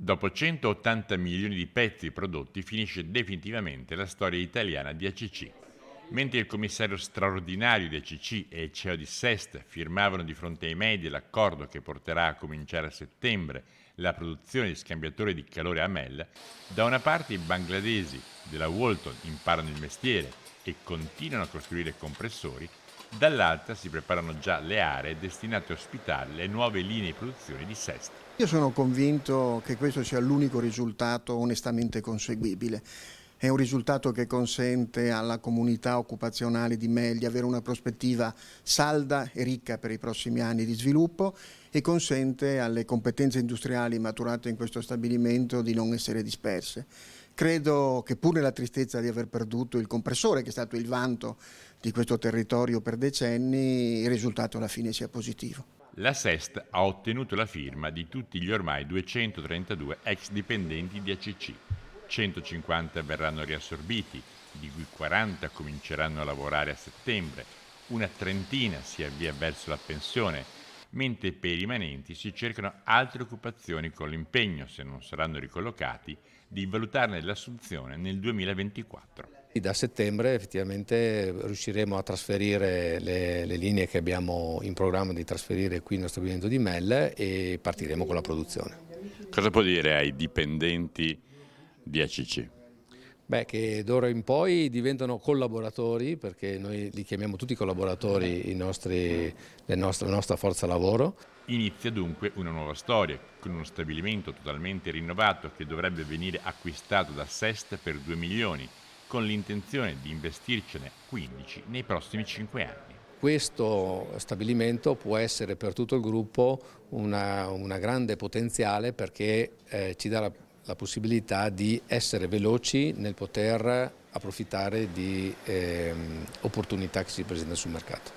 Dopo 180 milioni di pezzi prodotti finisce definitivamente la storia italiana di ACC. Mentre il commissario straordinario di ACC e il CEO di SEST firmavano di fronte ai media l'accordo che porterà a cominciare a settembre la produzione di scambiatori di calore a Mel, da una parte i bangladesi della Walton imparano il mestiere e continuano a costruire compressori, dall'altra si preparano già le aree destinate a ospitare le nuove linee di produzione di SEST. Io sono convinto che questo sia l'unico risultato onestamente conseguibile. È un risultato che consente alla comunità occupazionale di Mel di avere una prospettiva salda e ricca per i prossimi anni di sviluppo e consente alle competenze industriali maturate in questo stabilimento di non essere disperse. Credo che pur nella tristezza di aver perduto il compressore, che è stato il vanto di questo territorio per decenni, il risultato alla fine sia positivo. La SEST ha ottenuto la firma di tutti gli ormai 232 ex dipendenti di ACC. 150 verranno riassorbiti, di cui 40 cominceranno a lavorare a settembre, una trentina si avvia verso la pensione, mentre per i rimanenti si cercano altre occupazioni con l'impegno, se non saranno ricollocati, di valutarne l'assunzione nel 2024. Da settembre effettivamente riusciremo a trasferire le linee che abbiamo in programma di trasferire qui nello stabilimento di Mel e partiremo con la produzione. Cosa può dire ai dipendenti di ACC? Beh, che d'ora in poi diventano collaboratori, perché noi li chiamiamo tutti collaboratori la nostra forza lavoro. Inizia dunque una nuova storia, con uno stabilimento totalmente rinnovato che dovrebbe venire acquistato da SEST per 2 milioni, con l'intenzione di investircene 15 nei prossimi 5 anni. Questo stabilimento può essere per tutto il gruppo una grande potenziale perché ci dà la possibilità di essere veloci nel poter approfittare di opportunità che si presentano sul mercato.